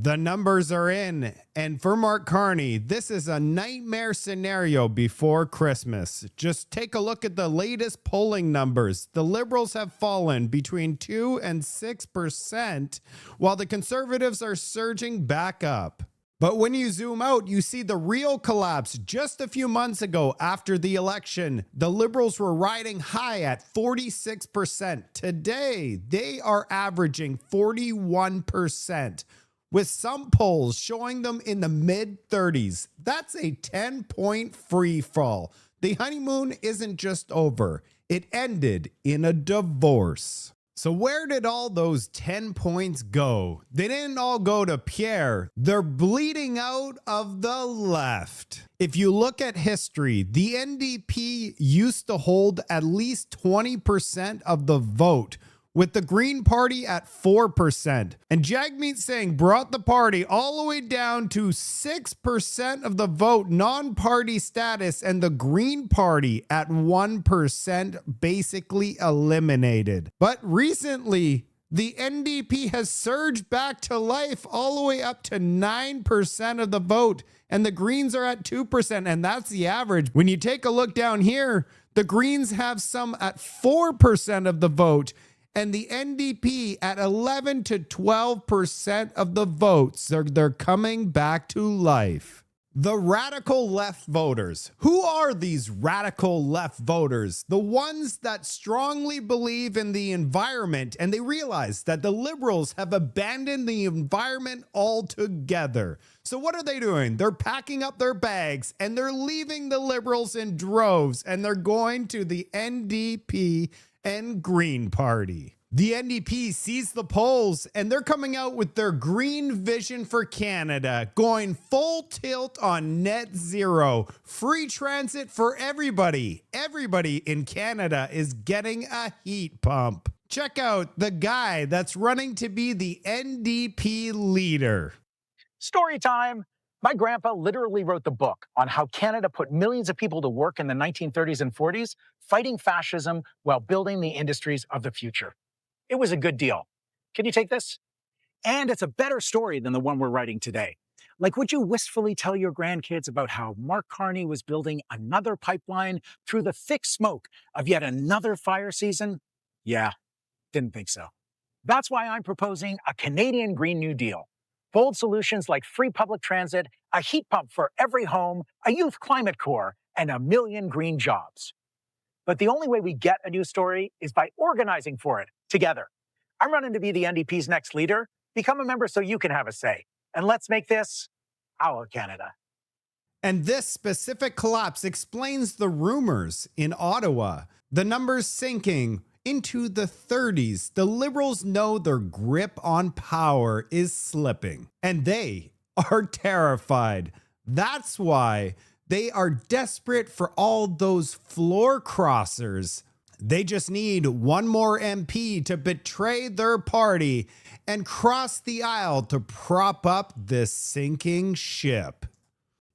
The numbers are in, and for Mark Carney, this is a nightmare scenario before Christmas. Just take a look at the latest polling numbers. The Liberals have fallen between 2 and 6%, while the Conservatives are surging back up. But when you zoom out, you see the real collapse. Just a few months ago after the election, the Liberals were riding high at 46%. Today, they are averaging 41%. With some polls showing them in the mid-30s. That's a 10-point free fall. The honeymoon isn't just over. It ended in a divorce. So where did all those 10 points go? They didn't all go to Pierre. They're bleeding out of the left. If you look at history, the NDP used to hold at least 20% of the vote, with the Green Party at 4%. And Jagmeet Singh brought the party all the way down to 6% of the vote, non-party status, and the Green Party at 1%, basically eliminated. But recently, the NDP has surged back to life all the way up to 9% of the vote, and the Greens are at 2%, and that's the average. When you take a look down here, the Greens have some at 4% of the vote, and the NDP at 11 to 12% of the votes. They're coming back to life. The radical left voters. Who are these radical left voters? The ones that strongly believe in the environment, and they realize that the Liberals have abandoned the environment altogether. So what are they doing? They're packing up their bags and they're leaving the Liberals in droves, and they're going to the NDP and Green Party. The NDP sees the polls and they're coming out with their green vision for Canada, going full tilt on net zero, free transit for everybody. Everybody in Canada is getting a heat pump. Check out the guy that's running to be the NDP leader. Story time. My grandpa literally wrote the book on how Canada put millions of people to work in the 1930s and 40s, fighting fascism while building the industries of the future. It was a good deal. Can you take this? And it's a better story than the one we're writing today. Like, would you wistfully tell your grandkids about how Mark Carney was building another pipeline through the thick smoke of yet another fire season? Yeah, didn't think so. That's why I'm proposing a Canadian Green New Deal. Bold solutions like free public transit, a heat pump for every home, a youth climate corps, and 1 million green jobs. But the only way we get a new story is by organizing for it together. I'm running to be the NDP's next leader. Become a member so you can have a say. And let's make this our Canada. And this specific collapse explains the rumors in Ottawa. The numbers sinking into the 30s. The Liberals know their grip on power is slipping, and they are terrified. That's why they are desperate for all those floor crossers. They just need one more MP to betray their party and cross the aisle to prop up this sinking ship.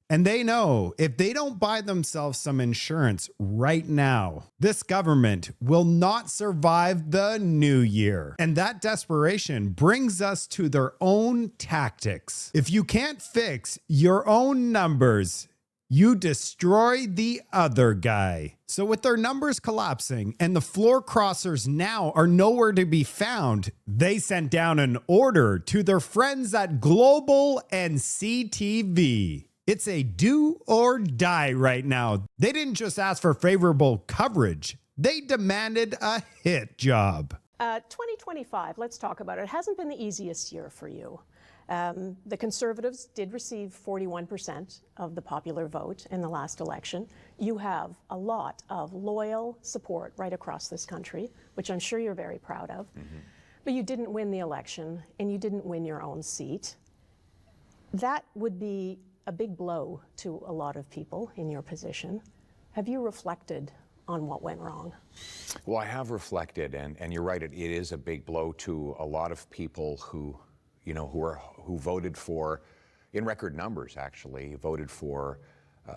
And they know if they don't buy themselves some insurance right now, this government will not survive the new year. And that desperation brings us to their own tactics. If you can't fix your own numbers, you destroy the other guy. So with their numbers collapsing and the floor crossers now are nowhere to be found, they sent down an order to their friends at Global and CTV. It's a do or die right now. They didn't just ask for favorable coverage. They demanded a hit job. 2025, let's talk about it. It hasn't been the easiest year for you. The Conservatives did receive 41% of the popular vote in the last election. You have a lot of loyal support right across this country, which I'm sure you're very proud of. But you didn't win the election and you didn't win your own seat. That would be a big blow to a lot of people in your position. Have you reflected on what went wrong? Well, I have reflected, and you're right, it is a big blow to a lot of people who voted for, in record numbers actually, voted for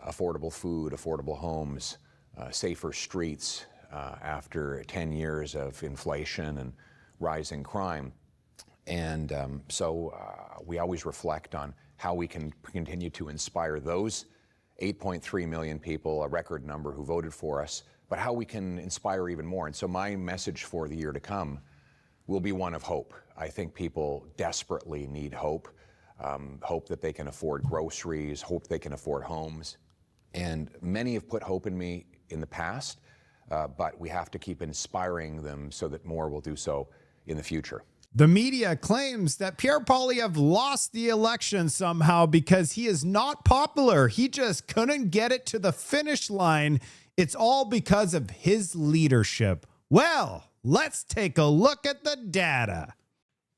affordable food, affordable homes, safer streets after 10 years of inflation and rising crime. And so we always reflect on how we can continue to inspire those 8.3 million people, a record number, who voted for us, but how we can inspire even more. And so my message for the year to come will be one of hope. I think people desperately need hope. Hope that they can afford groceries, hope they can afford homes. And many have put hope in me in the past, but we have to keep inspiring them so that more will do so in the future. The media claims that Pierre Poilievre lost the election somehow because he is not popular. He just couldn't get it to the finish line. It's all because of his leadership. Well, let's take a look at the data.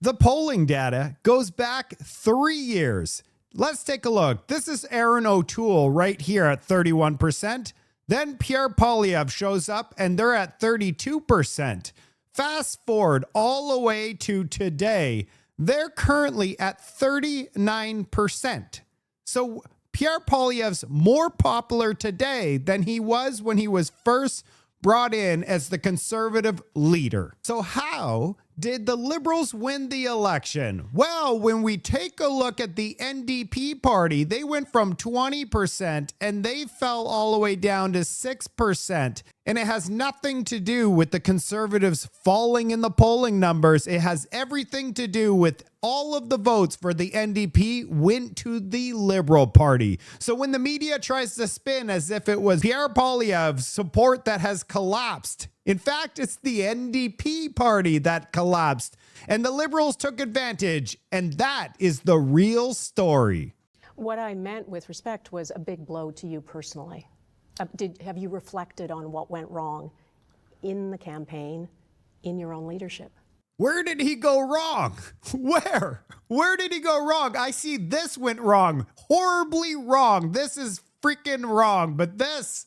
The polling data goes back 3 years. Let's take a look. This is Aaron O'Toole right here at 31%. Then Pierre Poilievre shows up and they're at 32%. Fast forward all the way to today, they're currently at 39%. So Pierre Poilievre's more popular today than he was when he was first brought in as the Conservative leader. So how did the Liberals win the election? Well, when we take a look at the NDP party, they went from 20% and they fell all the way down to 6%. And it has nothing to do with the Conservatives falling in the polling numbers. It has everything to do with all of the votes for the NDP went to the Liberal Party. So when the media tries to spin as if it was Pierre Poilievre's support that has collapsed, in fact, it's the NDP party that collapsed and the Liberals took advantage. And that is the real story. What I meant with respect was a big blow to you personally. Have you reflected on what went wrong in the campaign, in your own leadership? Where did he go wrong? Where? Where did he go wrong? I see this went wrong, horribly wrong. This is freaking wrong. But this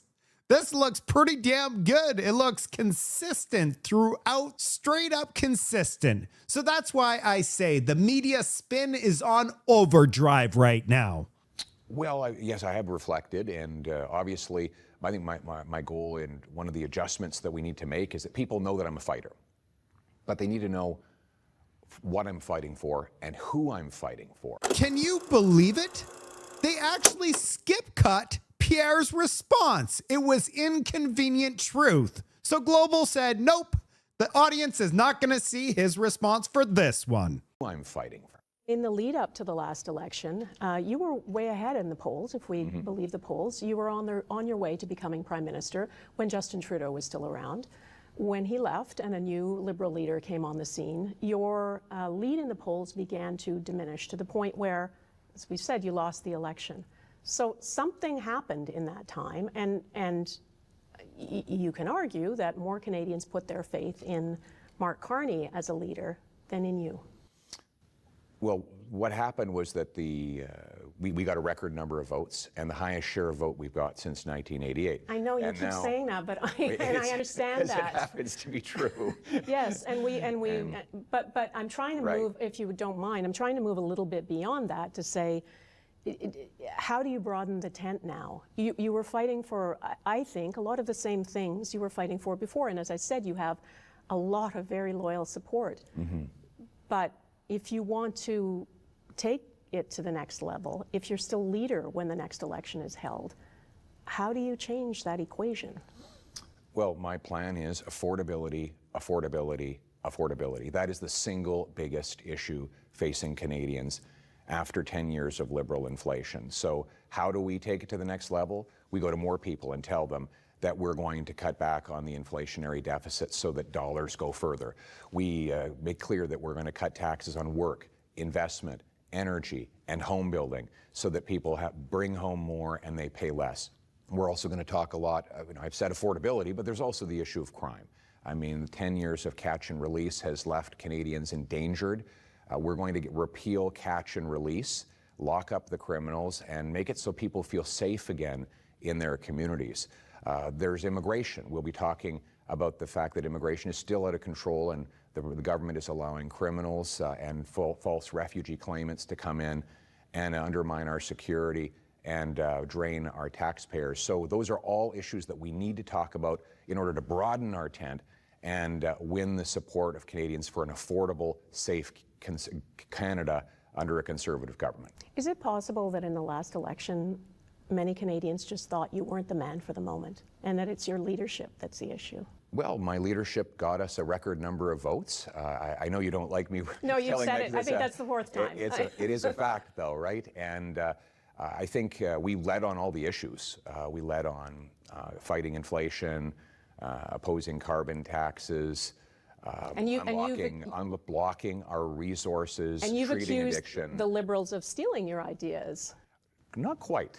looks pretty damn good. It looks consistent throughout, straight up consistent. So that's why I say the media spin is on overdrive right now. Well, yes, I have reflected, and obviously, I think my goal and one of the adjustments that we need to make is that people know that I'm a fighter, but they need to know what I'm fighting for and who I'm fighting for. Can you believe it? They actually skip cut Pierre's response. It was inconvenient truth. So Global said, nope, the audience is not going to see his response for this one. Who I'm fighting for. In the lead up to the last election, you were way ahead in the polls, if we believe the polls. You were on your way to becoming prime minister when Justin Trudeau was still around. When he left and a new Liberal leader came on the scene, your lead in the polls began to diminish to the point where, as we've said, you lost the election. So something happened in that time, and you can argue that more Canadians put their faith in Mark Carney as a leader than in you. Well, what happened was that we got a record number of votes and the highest share of vote we've got since 1988. I know you keep saying that, but I understand that. It happens to be true. Yes, but I'm trying to move, if you don't mind, I'm trying to move a little bit beyond that to say, how do you broaden the tent now? You were fighting for, I think, a lot of the same things you were fighting for before. And as I said, you have a lot of very loyal support. But if you want to take it to the next level, if you're still leader when the next election is held, how do you change that equation? Well, my plan is affordability, affordability, affordability. That is the single biggest issue facing Canadians after 10 years of Liberal inflation. So how do we take it to the next level? We go to more people and tell them that we're going to cut back on the inflationary deficit so that dollars go further. We make clear that we're going to cut taxes on work, investment, energy, and home building so that people bring home more and they pay less. We're also going to talk a lot, I've said affordability, but there's also the issue of crime. I mean, 10 years of catch and release has left Canadians endangered. We're going to repeal catch and release, lock up the criminals, and make it so people feel safe again in their communities. There's immigration. We'll be talking about the fact that immigration is still out of control and the government is allowing criminals and false refugee claimants to come in and undermine our security and drain our taxpayers. So those are all issues that we need to talk about in order to broaden our tent and win the support of Canadians for an affordable, safe Canada under a Conservative government. Is it possible that in the last election, many Canadians just thought you weren't the man for the moment and that it's your leadership that's the issue? Well, my leadership got us a record number of votes. I know you don't like me. No, you've telling said that it. I think that's the fourth time. It is a fact, though, right? And I think we led on all the issues. We led on fighting inflation, opposing carbon taxes, unblocking our resources, and you've treating accused addiction. the Liberals of stealing your ideas. Not quite.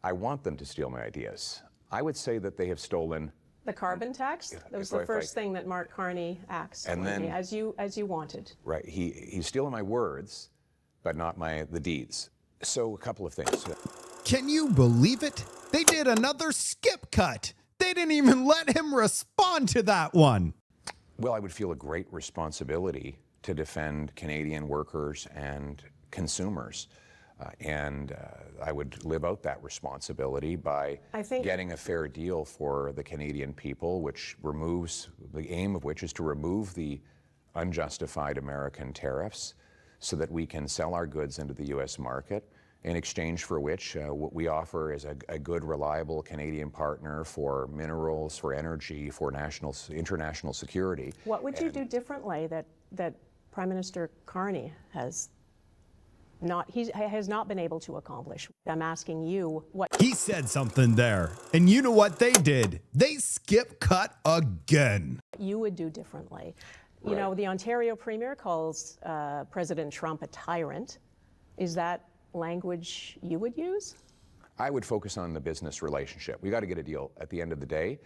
I want them to steal my ideas. I would say that they have stolen. The carbon tax? That was the first thing that Mark Carney asked, and then, as you wanted. Right. He's stealing my words, but not the deeds. So a couple of things. Can you believe it? They did another skip cut. They didn't even let him respond to that one. Well, I would feel a great responsibility to defend Canadian workers and consumers. And I would live out that responsibility by getting a fair deal for the Canadian people, which the aim of which is to remove the unjustified American tariffs so that we can sell our goods into the U.S. market, in exchange for which what we offer is a good, reliable Canadian partner for minerals, for energy, for international security. What would you do differently that Prime Minister Carney has not been able to accomplish? I'm asking you what. He said something there. And you know what they did? They skip cut again. You would do differently. Right. You know, the Ontario Premier calls President Trump a tyrant. Is that language you would use? I would focus on the business relationship. We got to get a deal at the end of the day.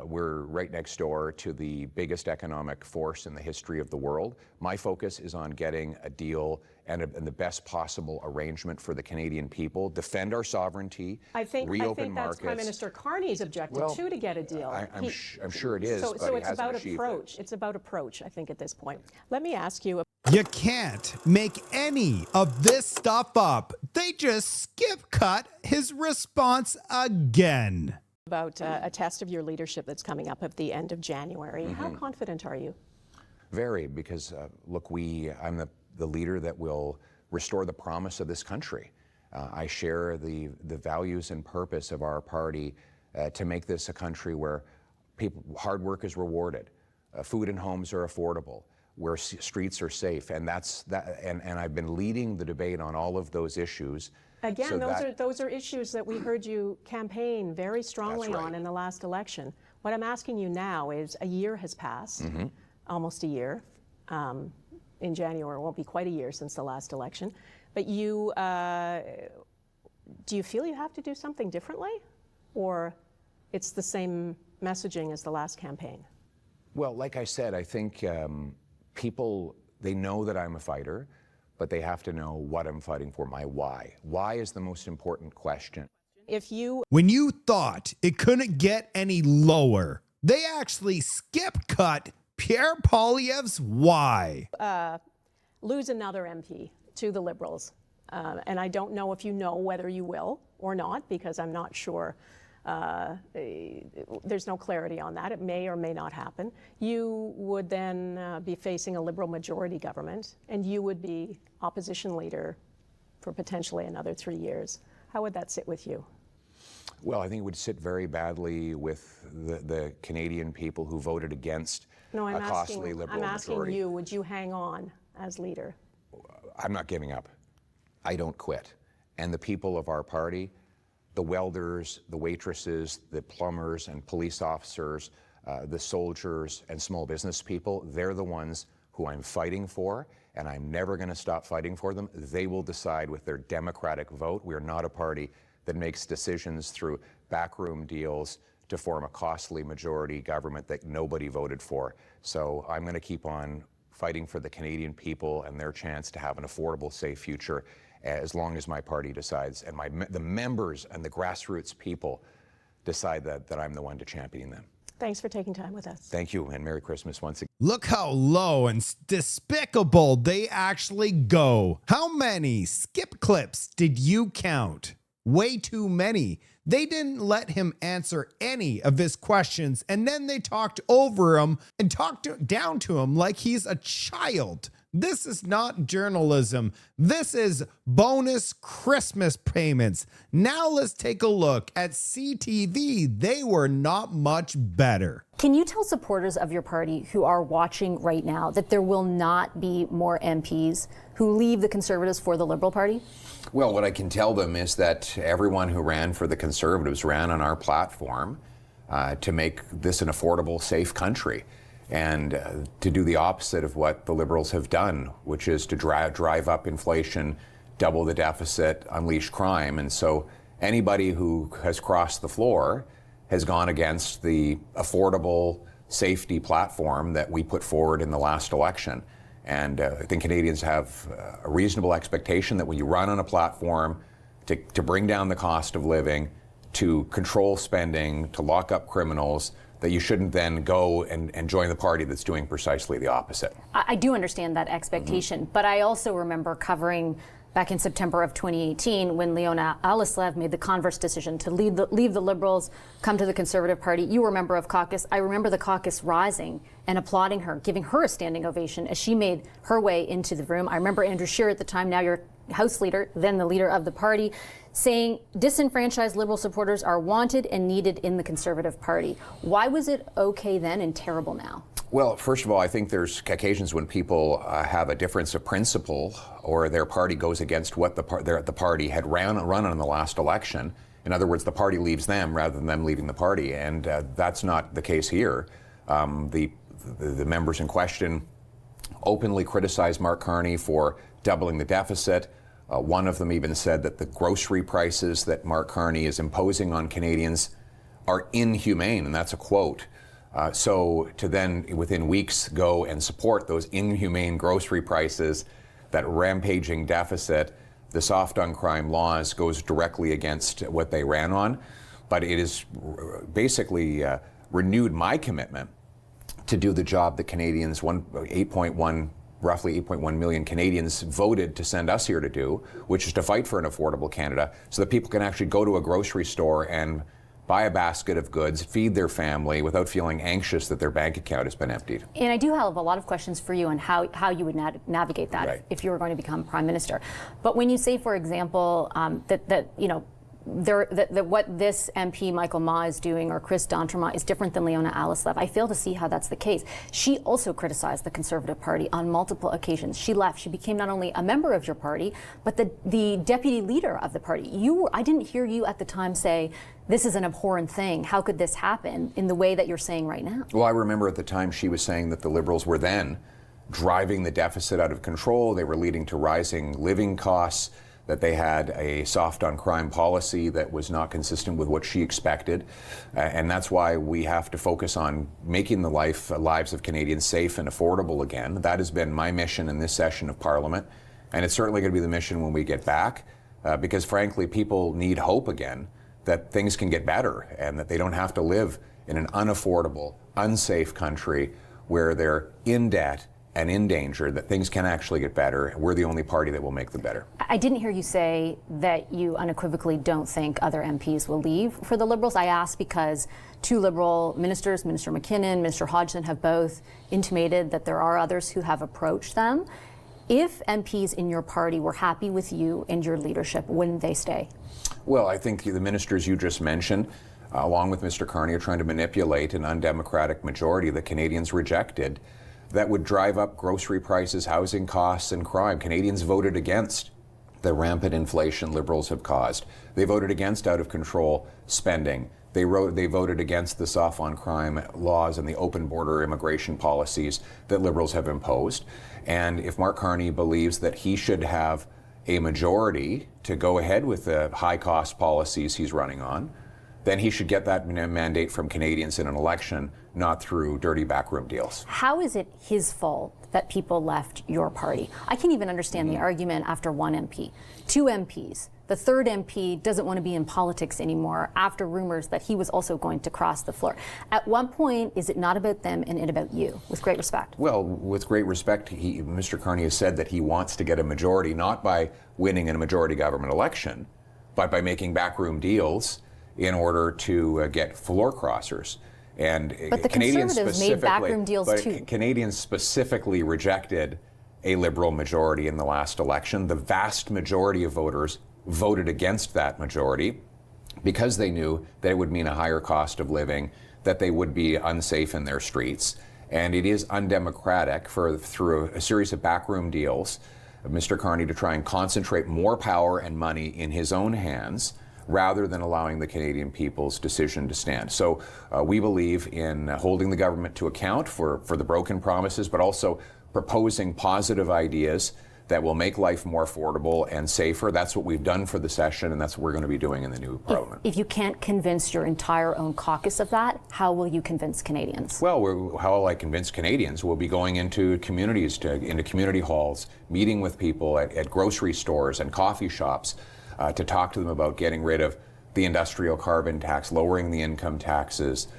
We're right next door to the biggest economic force in the history of the world. My focus is on getting a deal and the best possible arrangement for the Canadian people, defend our sovereignty, reopen markets. That's Prime Minister Carney's objective too, to get a deal. I'm sure it is, so but it's about approach. It's about approach, I think, at this point. Let me ask you. You can't make any of this stuff up. They just skip cut his response again. About a test of your leadership that's coming up at the end of January. Mm-hmm. How confident are you? Very, because look, I'm the leader that will restore the promise of this country. I share the values and purpose of our party to make this a country where hard work is rewarded, food and homes are affordable, where streets are safe, and I've been leading the debate on all of those issues. Again, those are issues that we heard you campaign very strongly on in the last election. What I'm asking you now is, a year has passed, almost a year. In January, it won't be quite a year since the last election. But do you feel you have to do something differently? Or it's the same messaging as the last campaign? Well, like I said, I think people, they know that I'm a fighter, but they have to know what I'm fighting for, my why. Why is the most important question. When you thought it couldn't get any lower, they actually skip cut Pierre Poilievre's why. Lose another MP to the Liberals. And I don't know if you know whether you will or not, because I'm not sure. There's no clarity on that. It may or may not happen. You would then be facing a Liberal majority government, and you would be opposition leader for potentially another 3 years. How would that sit with you? Well, I think it would sit very badly with the Canadian people who voted against a costly Liberal majority. I'm asking you, would you hang on as leader? I'm not giving up. I don't quit. And the people of our party, the welders, the waitresses, the plumbers and police officers, the soldiers and small business people, they're the ones who I'm fighting for, and I'm never going to stop fighting for them. They will decide with their democratic vote. We are not a party that makes decisions through backroom deals to form a costly majority government that nobody voted for. So I'm going to keep on fighting for the Canadian people and their chance to have an affordable, safe future, as long as my party decides and the members and the grassroots people decide that I'm the one to champion them. Thanks for taking time with us. Thank you, and Merry Christmas once again. Look how low and despicable they actually go. How many skip clips did you count? Way too many. They didn't let him answer any of his questions, and then they talked over him and talked down to him like he's a child. This is not journalism. This is bonus Christmas payments. Now let's take a look at CTV. They were not much better. Can you tell supporters of your party who are watching right now that there will not be more MPs who leave the Conservatives for the Liberal Party? Well, what I can tell them is that everyone who ran for the Conservatives ran on our platform to make this an affordable, safe country, and to do the opposite of what the Liberals have done, which is to drive up inflation, double the deficit, unleash crime. And so anybody who has crossed the floor has gone against the affordable safety platform that we put forward in the last election. And I think Canadians have a reasonable expectation that when you run on a platform to bring down the cost of living, to control spending, to lock up criminals, that you shouldn't then go and join the party that's doing precisely the opposite. I do understand that expectation, but I also remember covering back in September of 2018 when Leona Alislev made the converse decision to leave the Liberals, come to the Conservative Party. You were a member of caucus. I remember the caucus rising and applauding her, giving her a standing ovation as she made her way into the room. I remember Andrew Scheer at the time, now your House Leader, then the leader of the party, saying disenfranchised Liberal supporters are wanted and needed in the Conservative Party. Why was it okay then and terrible now? Well, first of all, I think there's occasions when people have a difference of principle, or their party goes against what the party had run on the last election. In other words, the party leaves them rather than them leaving the party, and that's not the case here. The members in question openly criticized Mark Carney for doubling the deficit. One of them even said that the grocery prices that Mark Carney is imposing on Canadians are inhumane, and that's a quote. So to then, within weeks, go and support those inhumane grocery prices, that rampaging deficit, the soft on crime laws goes directly against what they ran on. But it has basically renewed my commitment to do the job that Canadians, roughly 8.1 million Canadians voted to send us here to do, which is to fight for an affordable Canada so that people can actually go to a grocery store and buy a basket of goods, feed their family without feeling anxious that their bank account has been emptied. And I do have a lot of questions for you on how you would navigate that Right. if you were going to become Prime Minister. But when you say, for example, that what this MP Michael Ma is doing or Chris D'Entremont is different than Leona Alislev, I fail to see how that's the case. She also criticized the Conservative Party on multiple occasions. She left. She became not only a member of your party, but the deputy leader of the party. I didn't hear you at the time say, this is an abhorrent thing. How could this happen in the way that you're saying right now? Well, I remember at the time she was saying that the Liberals were then driving the deficit out of control. They were leading to rising living costs, that they had a soft on crime policy that was not consistent with what she expected. And that's why we have to focus on making the lives of Canadians safe and affordable again. That has been my mission in this session of Parliament. And it's certainly going to be the mission when we get back, because frankly, people need hope again that things can get better and that they don't have to live in an unaffordable, unsafe country where they're in debt and in danger, that things can actually get better. We're the only party that will make them better. I didn't hear you say that you unequivocally don't think other MPs will leave for the Liberals. I asked because two Liberal ministers, Minister McKinnon, Minister Hodgson, have both intimated that there are others who have approached them. If MPs in your party were happy with you and your leadership, wouldn't they stay? Well, I think the ministers you just mentioned, along with Mr. Carney, are trying to manipulate an undemocratic majority that Canadians rejected that would drive up grocery prices, housing costs, and crime. Canadians voted against the rampant inflation Liberals have caused. They voted against out-of-control spending. They voted against the soft on crime laws and the open border immigration policies that Liberals have imposed. And if Mark Carney believes that he should have a majority to go ahead with the high-cost policies he's running on, then he should get that mandate from Canadians in an election, not through dirty backroom deals. How is it his fault that people left your party? I can't even understand the argument after one MP. Two MPs. The third MP doesn't want to be in politics anymore after rumors that he was also going to cross the floor. At what point is it not about them and it about you, with great respect? Well, with great respect, Mr. Carney has said that he wants to get a majority, not by winning in a majority government election, but by making backroom deals in order to get floor crossers. And but the Canadians Conservatives made backroom deals too. Canadians specifically rejected a Liberal majority in the last election. The vast majority of voters voted against that majority because they knew that it would mean a higher cost of living, that they would be unsafe in their streets. And it is undemocratic through a series of backroom deals of Mr. Carney to try and concentrate more power and money in his own hands rather than allowing the Canadian people's decision to stand. So we believe in holding the government to account for the broken promises, but also proposing positive ideas that will make life more affordable and safer. That's what we've done for the session, and that's what we're going to be doing in the new parliament. If you can't convince your entire own caucus of that, how will you convince Canadians? Well, how will I convince Canadians? We'll be going into communities, into community halls, meeting with people at grocery stores and coffee shops to talk to them about getting rid of the industrial carbon tax, lowering the income taxes,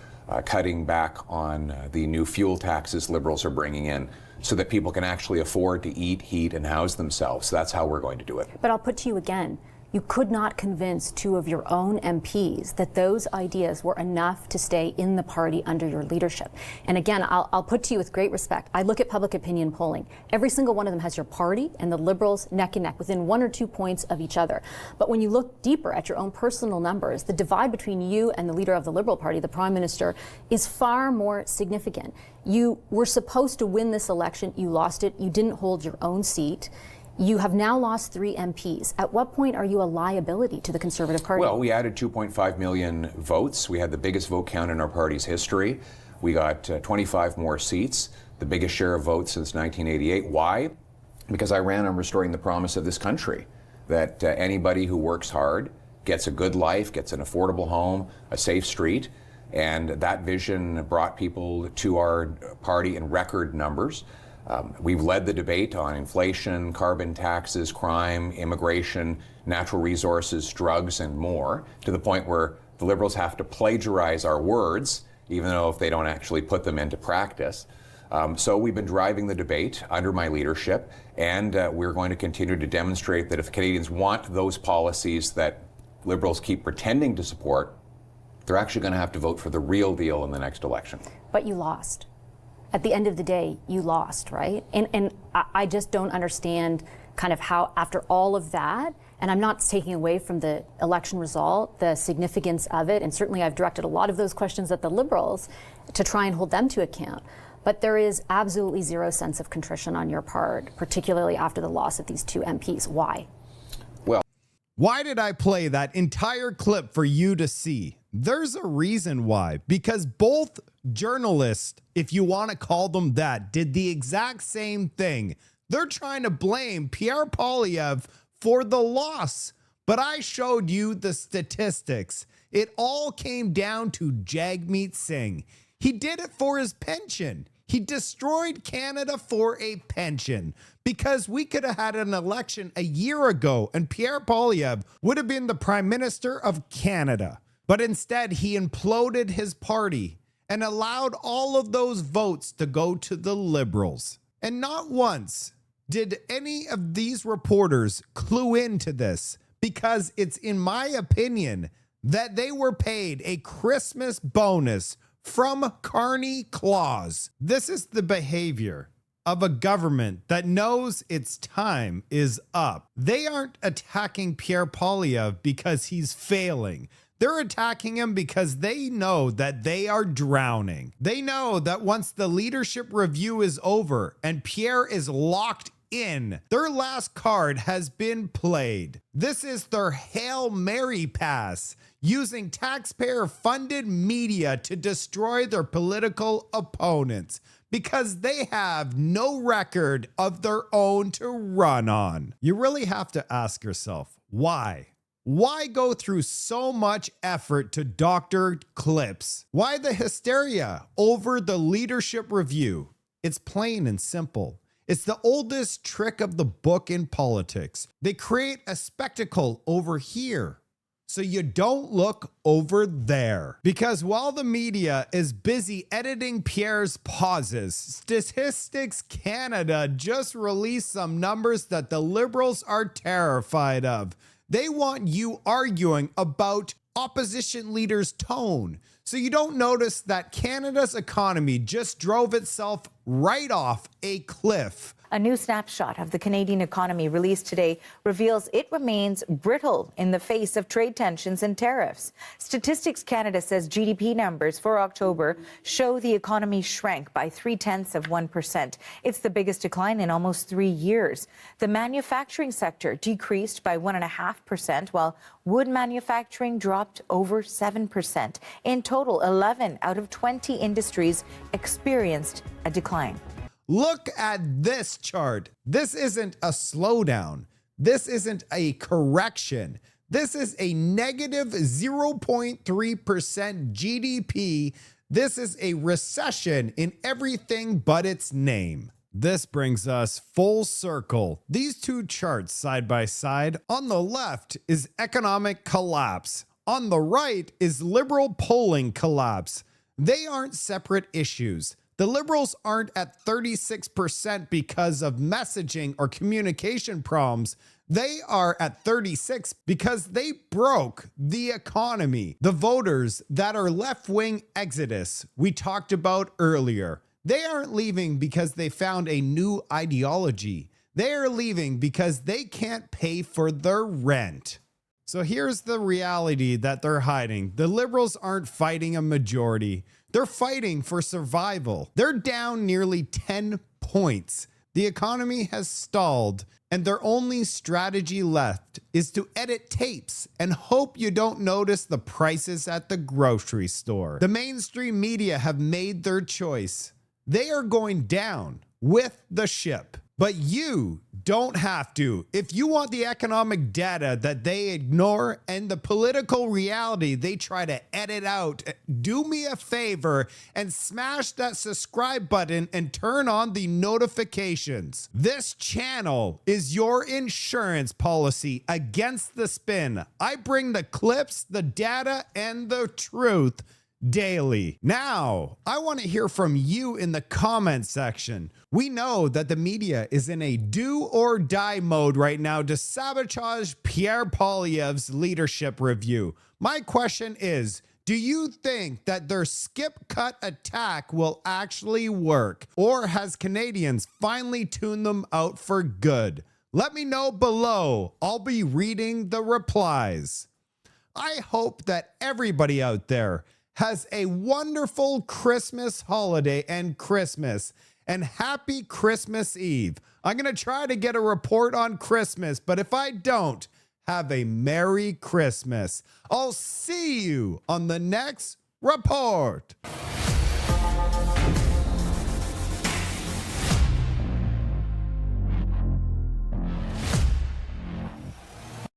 cutting back on the new fuel taxes Liberals are bringing in, so that people can actually afford to eat, heat, and house themselves. So that's how we're going to do it. But I'll put to you again, you could not convince two of your own MPs that those ideas were enough to stay in the party under your leadership. And again, I'll put to you with great respect, I look at public opinion polling. Every single one of them has your party and the Liberals neck and neck, within 1 or 2 points of each other. But when you look deeper at your own personal numbers, the divide between you and the leader of the Liberal Party, the Prime Minister, is far more significant. You were supposed to win this election, you lost it, you didn't hold your own seat. You have now lost 3 MPs. At what point are you a liability to the Conservative Party? Well, we added 2.5 million votes. We had the biggest vote count in our party's history. We got 25 more seats, the biggest share of votes since 1988. Why? Because I ran on restoring the promise of this country, that anybody who works hard gets a good life, gets an affordable home, a safe street. And that vision brought people to our party in record numbers. We've led the debate on inflation, carbon taxes, crime, immigration, natural resources, drugs, and more, to the point where the Liberals have to plagiarize our words, even though if they don't actually put them into practice. So we've been driving the debate under my leadership, and we're going to continue to demonstrate that if Canadians want those policies that Liberals keep pretending to support, they're actually going to have to vote for the real deal in the next election. But you lost. At the end of the day, you lost, right? And I just don't understand kind of how, after all of that, and I'm not taking away from the election result, the significance of it, and certainly I've directed a lot of those questions at the Liberals to try and hold them to account. But there is absolutely zero sense of contrition on your part, particularly after the loss of these 2 MPs. Why? Well, why did I play that entire clip for you to see? There's a reason why, because both journalists, if you want to call them that, did the exact same thing. They're trying to blame Pierre Poilievre for the loss, but I showed you the statistics. It all came down to Jagmeet Singh. He did it for his pension. He destroyed Canada for a pension, because we could have had an election a year ago and Pierre Poilievre would have been the Prime Minister of Canada. But instead, he imploded his party and allowed all of those votes to go to the Liberals. And not once did any of these reporters clue into this, because it's, in my opinion, that they were paid a Christmas bonus from Carney Claus. This is the behavior of a government that knows its time is up. They aren't attacking Pierre Poilievre because he's failing. They're attacking him because they know that they are drowning. They know that once the leadership review is over and Pierre is locked in, their last card has been played. This is their Hail Mary pass, using taxpayer-funded media to destroy their political opponents, because they have no record of their own to run on. You really have to ask yourself, why? Why go through so much effort to doctor clips? Why the hysteria over the leadership review? It's plain and simple. It's the oldest trick of the book in politics. They create a spectacle over here, so you don't look over there. Because while the media is busy editing Pierre's pauses, Statistics Canada just released some numbers that the Liberals are terrified of. They want you arguing about opposition leaders' tone, so you don't notice that Canada's economy just drove itself right off a cliff A new snapshot of the Canadian economy released today reveals it remains brittle in the face of trade tensions and tariffs. Statistics Canada says GDP numbers for October show the economy shrank by 0.3%. It's the biggest decline in almost 3 years. The manufacturing sector decreased by 1.5%, while wood manufacturing dropped over 7%. In total, 11 out of 20 industries experienced a decline. Look at this chart. This isn't a slowdown. This isn't a correction. This is a negative 0.3% GDP. This is a recession in everything but its name. This brings us full circle. These two charts side by side. On the left is economic collapse. On the right is Liberal polling collapse. They aren't separate issues. The Liberals aren't at 36% because of messaging or communication problems. They are at 36 because they broke the economy. The voters that are left-wing exodus we talked about earlier, they aren't leaving because they found a new ideology. They are leaving because they can't pay for their rent. So here's the reality that they're hiding. The Liberals aren't fighting a majority. They're fighting for survival. They're down nearly 10 points. The economy has stalled, and their only strategy left is to edit tapes and hope you don't notice the prices at the grocery store. The mainstream media have made their choice. They are going down with the ship. But you don't have to. If you want the economic data that they ignore and the political reality they try to edit out, do me a favor and smash that subscribe button and turn on the notifications. This channel is your insurance policy against the spin. I bring the clips, the data, and the truth daily. Now, I want to hear from you in the comment section. We know that the media is in a do or die mode right now to sabotage Pierre Poilievre's leadership review. My question is, do you think that their skip-cut attack will actually work? Or has Canadians finally tuned them out for good? Let me know below. I'll be reading the replies. I hope that everybody out there has a wonderful Christmas holiday and Christmas, and happy Christmas Eve. I'm going to try to get a report on Christmas, but if I don't, have a Merry Christmas. I'll see you on the next report.